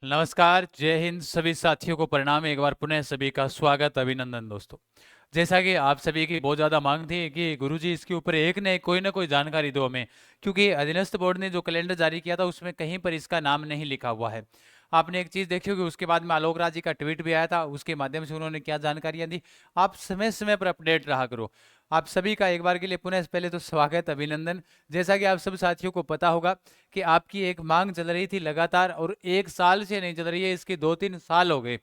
नमस्कार, जय हिंद सभी साथियों को प्रणाम। एक बार पुनः सभी का स्वागत, अभिनंदन दोस्तों। जैसा कि आप सभी की बहुत ज़्यादा मांग थी कि गुरुजी इसके ऊपर एक न कोई ना कोई जानकारी दो हमें, क्योंकि अधीनस्थ बोर्ड ने जो कैलेंडर जारी किया था उसमें कहीं पर इसका नाम नहीं लिखा हुआ है। आपने एक चीज़ देखी होगी, उसके बाद में आलोक राज जी का ट्वीट भी आया था, उसके माध्यम से उन्होंने क्या जानकारियां दी। आप समय समय पर अपडेट रहा करो। आप सभी का एक बार के लिए पुनः पहले तो स्वागत, अभिनंदन। जैसा कि आप सब साथियों को पता होगा कि आपकी एक मांग चल रही थी लगातार, और एक साल से नहीं चल रही है, इसके 2-3 साल हो गए,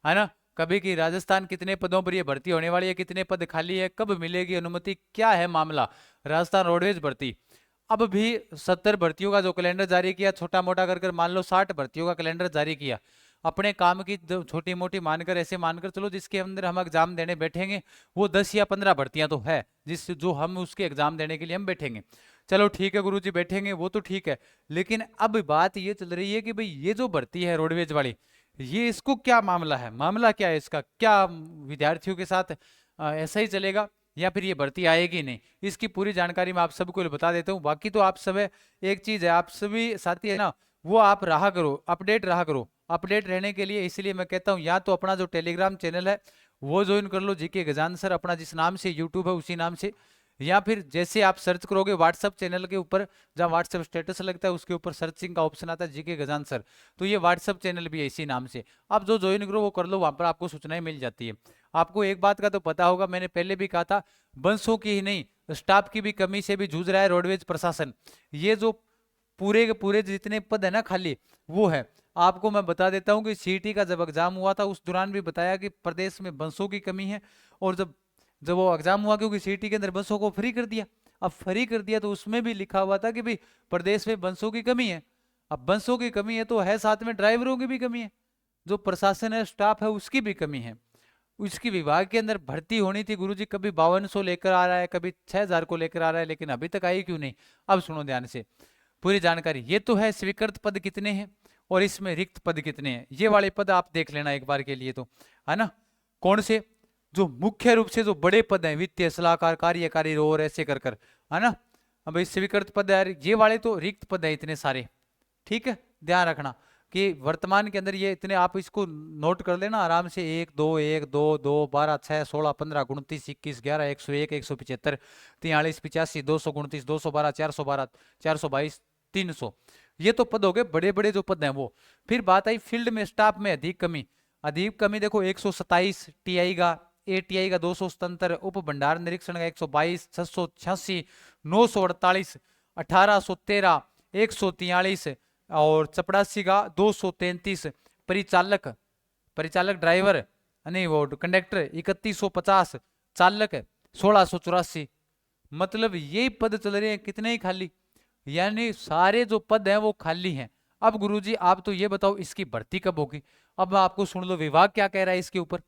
है ना। कभी कि राजस्थान कितने पदों पर ये भर्ती होने वाली है, कितने पद खाली है, कब मिलेगी अनुमति, क्या है मामला। राजस्थान रोडवेज भर्ती अब भी 70 भर्तियों का जो कैलेंडर जारी किया, छोटा मोटा कर कर मान लो 60 भर्तियों का कैलेंडर जारी किया। अपने काम की छोटी मोटी मानकर, ऐसे मानकर चलो जिसके अंदर हम एग्जाम देने बैठेंगे वो 10 या 15 भर्तियां तो है, जिस जो हम उसके एग्जाम देने के लिए हम बैठेंगे। चलो ठीक है गुरुजी, बैठेंगे वो तो ठीक है। लेकिन अब बात ये चल रही है कि भाई ये जो भर्ती है रोडवेज वाली, ये इसको क्या मामला है, मामला क्या है इसका, क्या विद्यार्थियों के साथ ऐसा ही चलेगा या फिर ये भर्ती आएगी नहीं। इसकी पूरी जानकारी मैं आप सबको बता देता हूँ। बाकी तो आप सब एक चीज है, आप सभी साथी है ना, वो आप रहा करो, अपडेट रहा करो। अपडेट रहने के लिए इसलिए मैं कहता हूँ, या तो अपना जो टेलीग्राम चैनल है वो ज्वाइन कर लो, जीके गजान सर, अपना जिस नाम से यूट्यूब है उसी नाम से। या फिर जैसे आप सर्च करोगे व्हाट्सएप चैनल के ऊपर, जहाँ व्हाट्सएप स्टेटस लगता है उसके ऊपर सर्चिंग का ऑप्शन आता है जीके गजान सर, तो ये व्हाट्सएप चैनल भी है इसी नाम से। आप जो ज्वाइन करो वो कर लो, वहां पर आपको सूचनाएं मिल जाती है। आपको एक बात का तो पता होगा, मैंने पहले भी कहा था, बसों की ही नहीं स्टाफ की भी कमी से भी जूझ रहा है रोडवेज प्रशासन। ये जो पूरे के पूरे जितने पद है ना खाली, वो है। आपको मैं बता देता हूँ कि सीटी का जब एग्जाम हुआ था उस दौरान भी बताया कि प्रदेश में बसों की कमी है। और जब जब वो एग्जाम हुआ, क्योंकि सीटी के अंदर बसों को फ्री कर दिया, अब फ्री कर दिया तो उसमें भी लिखा हुआ था कि भाई प्रदेश में बसों की कमी है। अब बसों की कमी है तो है, साथ में ड्राइवरों की भी कमी है, जो प्रशासन है स्टाफ है उसकी भी कमी है। उसकी विभाग के अंदर भर्ती होनी थी गुरुजी, कभी 5200 लेकर आ रहा है, कभी 6000 को लेकर आ रहा है, लेकिन अभी तक आई क्यों नहीं। अब सुनो ध्यान से पूरी जानकारी। ये तो है स्वीकृत पद कितने हैं और इसमें रिक्त पद कितने हैं, ये वाले पद आप देख लेना एक बार के लिए, तो है ना। कौन से जो मुख्य रूप से जो बड़े पद हैं, वित्तीय सलाहकार, कार्यकारी और ऐसे कर कर, है ना। अब ये स्वीकृत पद है, ये वाले तो रिक्त पद है इतने सारे। ठीक है, ध्यान रखना कि वर्तमान के अंदर ये इतने, आप इसको नोट कर लेना आराम से, 1 2 1 2 2 12 6 16 15 29 21 11 101 175 43 85 229 212 412 422 300। ये तो पद हो गए बड़े बड़े जो पद हैं वो। फिर बात आई फील्ड में स्टाफ में अधिक कमी। अधिक कमी देखो 127 टीआई का, एटीआई का 277, उप भंडार निरीक्षण का 122, 686, 948, 1813, 143 और चपड़ासी का 233। परिचालक, परिचालक ड्राइवर नहीं वो कंडक्टर 3150। चालक 1684। मतलब ये पद चल रहे हैं कितने ही खाली, यानी सारे जो पद हैं वो खाली हैं। अब गुरुजी आप तो ये बताओ इसकी भर्ती कब होगी। अब आपको सुन लो विभाग क्या कह रहा है इसके ऊपर।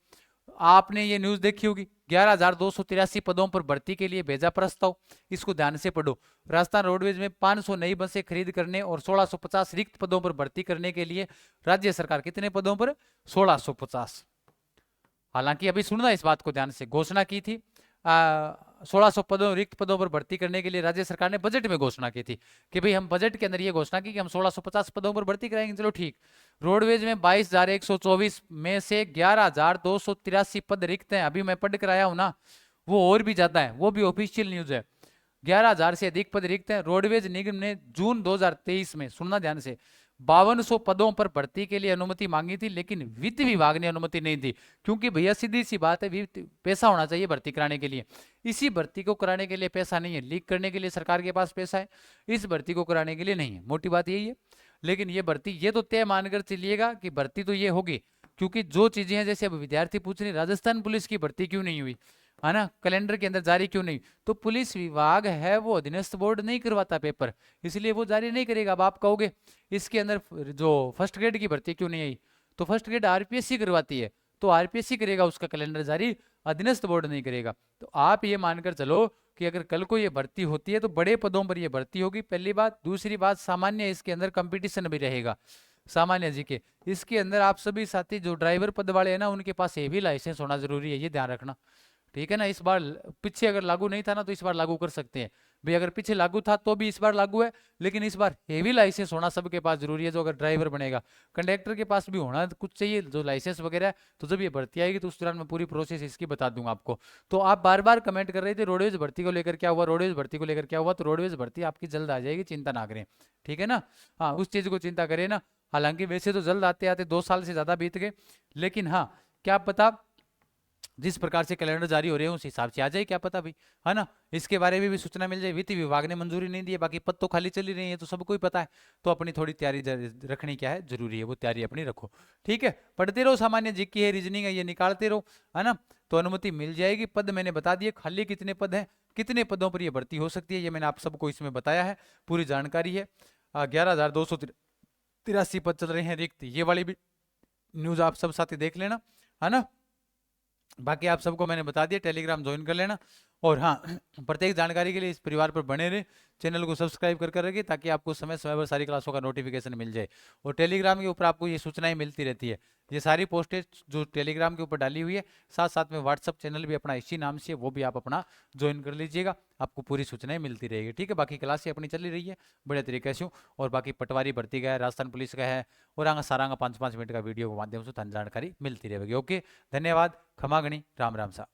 आपने ये न्यूज देखी होगी, 11,283 पदों पर भर्ती के लिए भेजा प्रस्ताव। इसको ध्यान से पढ़ो। राजस्थान रोडवेज में 500 नई बसें खरीद करने और 1650 रिक्त पदों पर भर्ती करने के लिए राज्य सरकार कितने पदों पर, 1650। हालांकि अभी सुनना इस बात को ध्यान से, घोषणा की थी 1600 पदों रिक्त पदों पर भर्ती करने के लिए राज्य सरकार ने बजट में घोषणा की थी कि भाई हम बजट के अंदर ये घोषणा की कि हम 1650 पदों पर भर्ती कराएंगे। चलो ठीक। रोडवेज में 22,124 में से 11,283 पद रिक्त हैं। अभी मैं पढ़ कर आया हूं ना, वो और भी ज्यादा है, वो भी ऑफिशियल न्यूज है। 11,000 से अधिक पद रिक्त हैं। रोडवेज निगम ने जून 2023 में, सुनना ध्यान से, 5200 पदों पर भर्ती के लिए अनुमति मांगी थी, लेकिन वित्त विभाग ने अनुमति नहीं दी। क्योंकि भैया सीधी सी बात है, पैसा होना चाहिए भर्ती कराने के लिए। इसी भर्ती को कराने के लिए पैसा नहीं है, लीक करने के लिए सरकार के पास पैसा है, इस भर्ती को कराने के लिए नहीं है। मोटी बात यही है। लेकिन ये भर्ती, ये तो तय मानकर चलिएगा कि भर्ती तो ये होगी, क्योंकि जो चीजें हैं, जैसे अब विद्यार्थी पूछ रहे राजस्थान पुलिस की भर्ती क्यों नहीं हुई, है ना, कैलेंडर के अंदर जारी क्यों नहीं, तो पुलिस विभाग है वो अधीनस्थ बोर्ड नहीं करवाता पेपर, इसलिए वो जारी नहीं करेगा। अब आप कहोगे इसके अंदर जो फर्स्ट ग्रेड की भर्ती क्यों नहीं आई, तो फर्स्ट ग्रेड आरपीएससी करवाती है, तो आरपीएससी करेगा उसका कैलेंडर जारी, अधीनस्थ बोर्ड नहीं करेगा। तो आप ये मानकर चलो कि अगर कल को ये भर्ती होती है तो बड़े पदों पर ये भर्ती होगी, पहली बात। दूसरी बात, सामान्य इसके अंदर कंपटीशन भी रहेगा, सामान्य जी के। इसके अंदर आप सभी साथी जो ड्राइवर पद वाले हैं ना, उनके पास हेवी लाइसेंस होना जरूरी है, ये ध्यान रखना। ठीक है ना, इस बार पीछे अगर लागू नहीं था ना, तो इस बार लागू कर सकते हैं। भाई अगर पीछे लागू था तो भी इस बार लागू है, लेकिन इस बार हेवी लाइसेंस होना सबके पास जरूरी है। जो अगर ड्राइवर बनेगा, कंडक्टर के पास भी होना कुछ चाहिए जो लाइसेंस वगैरह है। तो जब ये भर्ती आएगी तो उस दौरान मैं पूरी प्रोसेस इसकी बता दूंगा आपको। तो आप बार बार कमेंट कर रहे थे रोडवेज भर्ती को लेकर क्या हुआ, रोडवेज भर्ती को लेकर क्या हुआ। तो रोडवेज भर्ती आपकी जल्द आ जाएगी, चिंता ना करें, ठीक है ना। हाँ, उस चीज को चिंता करें ना। हालांकि वैसे तो जल्द आते आते 2 साल से ज्यादा बीत गए, लेकिन हाँ, क्या पता जिस प्रकार से कैलेंडर जारी हो रहे हैं उस हिसाब से आ जाए, क्या पता भाई, है ना। इसके बारे में भी सूचना मिल जाए। वित्त विभाग ने मंजूरी नहीं दी है, बाकी पद तो खाली चली रही है, तो सबको ही पता है। तो अपनी थोड़ी तैयारी रखनी क्या है जरूरी है, वो तैयारी अपनी रखो, ठीक है। पढ़ते रहो, सामान्य जीके है, रीजनिंग है, ये निकालते रहो, है ना। तो अनुमति मिल जाएगी। पद मैंने बता दिए, खाली कितने पद हैं, कितने पदों पर ये भर्ती हो सकती है, ये मैंने आप सबको इसमें बताया है, पूरी जानकारी है। 11,283 पद चल रहे हैं रिक्त, ये वाली भी न्यूज आप सब साथी देख लेना, है ना। बाकी आप सबको मैंने बता दिया, टेलीग्राम ज्वाइन कर लेना। और हाँ, प्रत्येक जानकारी के लिए इस परिवार पर बने रहे, चैनल को सब्सक्राइब कर रखिए, ताकि आपको समय समय पर सारी क्लासों का नोटिफिकेशन मिल जाए। और टेलीग्राम के ऊपर आपको ये सूचनाएं मिलती रहती है, ये सारी पोस्टेज जो टेलीग्राम के ऊपर डाली हुई है। साथ साथ में व्हाट्सअप चैनल भी अपना इसी नाम से, वो भी आप अपना ज्वाइन कर लीजिएगा, आपको पूरी सूचनाएं मिलती रहेगी, ठीक है। बाकी क्लासें अपनी चली रही है बड़े तरीके से। और बाकी पटवारी भर्ती का है, राजस्थान पुलिस का है, और आगे सारा 5-5 मिनट का वीडियो के माध्यम से जानकारी मिलती रहेगी। ओके, धन्यवाद, खमागणी, राम राम सा।